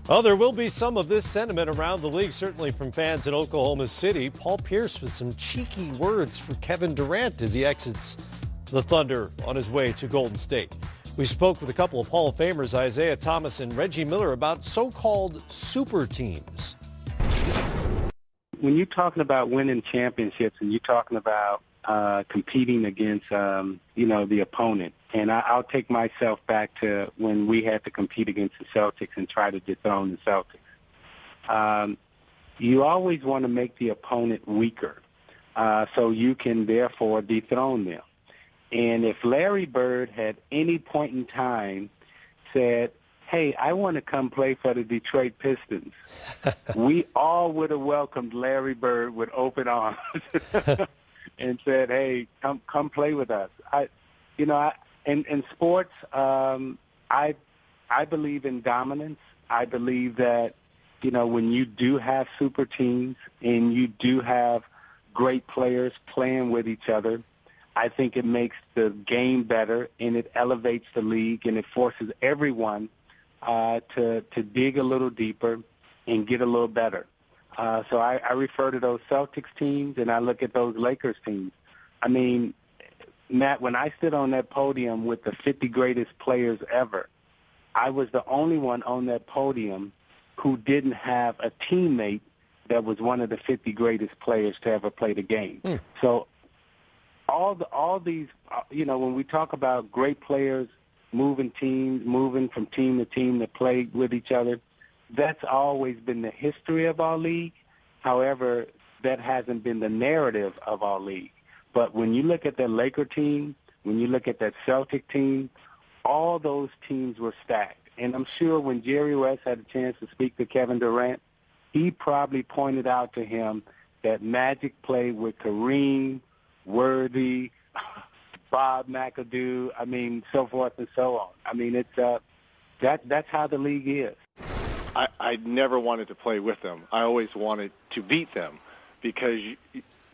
Well, there will be some of this sentiment around the league, certainly from fans in Oklahoma City. Paul Pierce with some cheeky words for Kevin Durant as he exits the Thunder on his way to Golden State. We spoke with a couple of Hall of Famers, Isaiah Thomas and Reggie Miller, about so-called super teams. When you're talking about winning championships and you're talking about competing against, the opponent, and I'll take myself back to when we had to compete against the Celtics and try to dethrone the Celtics. You always want to make the opponent weaker so you can, therefore, dethrone them. And if Larry Bird had any point in time said, hey, I want to come play for the Detroit Pistons, we all would have welcomed Larry Bird with open arms and said, hey, come play with us. In sports, I believe in dominance. I believe that, when you do have super teams and you do have great players playing with each other, I think it makes the game better and it elevates the league and it forces everyone to dig a little deeper and get a little better. So I refer to those Celtics teams and I look at those Lakers teams. I mean, Matt, when I stood on that podium with the 50 greatest players ever, I was the only one on that podium who didn't have a teammate that was one of the 50 greatest players to ever play the game. So all these, when we talk about great players moving from team to team to play with each other, that's always been the history of our league. However, that hasn't been the narrative of our league. But when you look at that Laker team, when you look at that Celtic team, all those teams were stacked. And I'm sure when Jerry West had a chance to speak to Kevin Durant, he probably pointed out to him that Magic played with Kareem, Worthy, Bob McAdoo, so forth and so on. It's that's how the league is. I never wanted to play with them. I always wanted to beat them because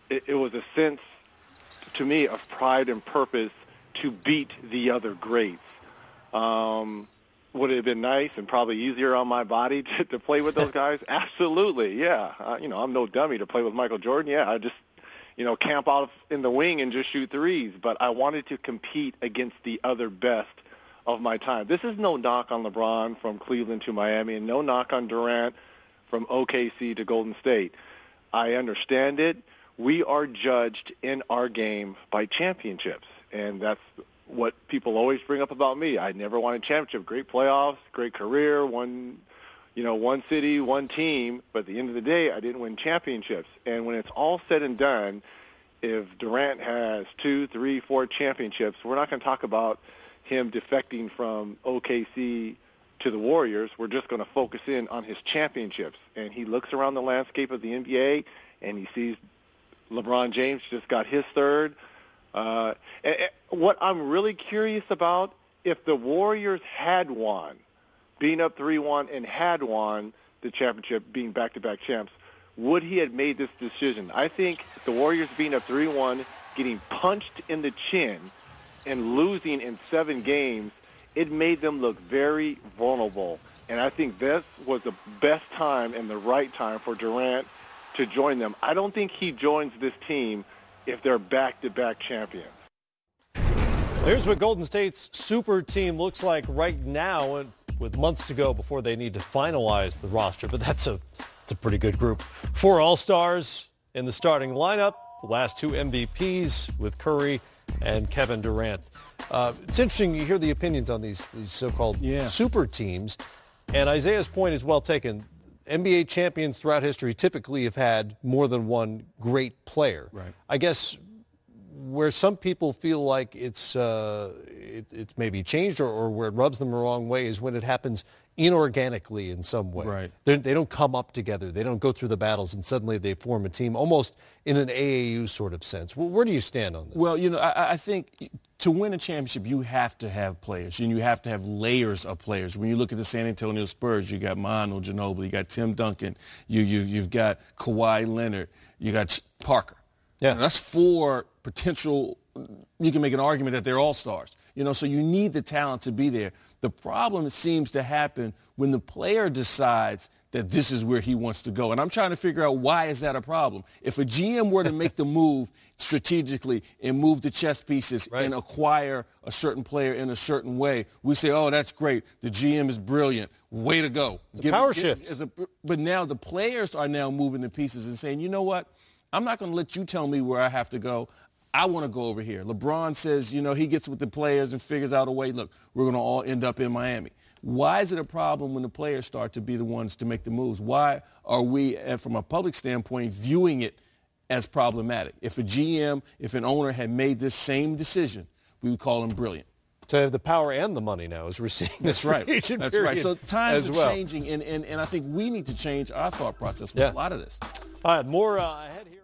it was a sense to me of pride and purpose to beat the other greats. Would it have been nice and probably easier on my body to play with those guys? Absolutely, yeah. I'm no dummy to play with Michael Jordan. Yeah, I just camp out in the wing and just shoot threes. But I wanted to compete against the other best of my time. This is no knock on LeBron from Cleveland to Miami and no knock on Durant from OKC to Golden State. I understand it. We are judged in our game by championships, and that's what people always bring up about me. I never won a championship. Great playoffs, great career, one city, one team, but at the end of the day, I didn't win championships. And when it's all said and done, if Durant has 2, 3, 4 championships, we're not going to talk about him defecting from OKC to the Warriors. We're just going to focus in on his championships. And he looks around the landscape of the NBA, and he sees LeBron James just got his third. And what I'm really curious about, if the Warriors had won, being up 3-1 and had won the championship, being back-to-back champs, would he have made this decision? I think the Warriors being up 3-1, getting punched in the chin, and losing in 7 games, it made them look very vulnerable. And I think this was the best time and the right time for Durant to join them. I don't think he joins this team if they're back-to-back champions. Here's what Golden State's super team looks like right now, and with months to go before they need to finalize the roster. But it's a pretty good group. 4 All-Stars in the starting lineup, the last 2 MVPs with Curry and Kevin Durant. It's interesting you hear the opinions on these so-called super teams. And Isaiah's point is well taken. NBA champions throughout history typically have had more than one great player. Right. I guess where some people feel like it's maybe changed or where it rubs them the wrong way is when it happens inorganically in some way. Right. They don't come up together. They don't go through the battles and suddenly they form a team, almost in an AAU sort of sense. Well, where do you stand on this? Well, I think to win a championship, you have to have players, and you have to have layers of players. When you look at the San Antonio Spurs, you got Manu Ginobili, you got Tim Duncan, you've got Kawhi Leonard, you got Parker. Yeah. That's 4 potential. You can make an argument that they're all-stars. So you need the talent to be there. The problem seems to happen when the player decides that this is where he wants to go. And I'm trying to figure out, why is that a problem? If a GM were to make the move strategically and move the chess pieces and acquire a certain player in a certain way, we say, oh, that's great. The GM is brilliant. Way to go. It's a power shift. But now the players are now moving the pieces and saying, you know what? I'm not going to let you tell me where I have to go. I want to go over here. LeBron says, you know, he gets with the players and figures out a way, look, we're going to all end up in Miami. Why is it a problem when the players start to be the ones to make the moves? Why are we, from a public standpoint, viewing it as problematic? If a GM, if an owner had made this same decision, we would call him brilliant. To have the power and the money now, as we're seeing this That's right. That's right. So times are changing, and I think we need to change our thought process with a lot of this. All right, more ahead here.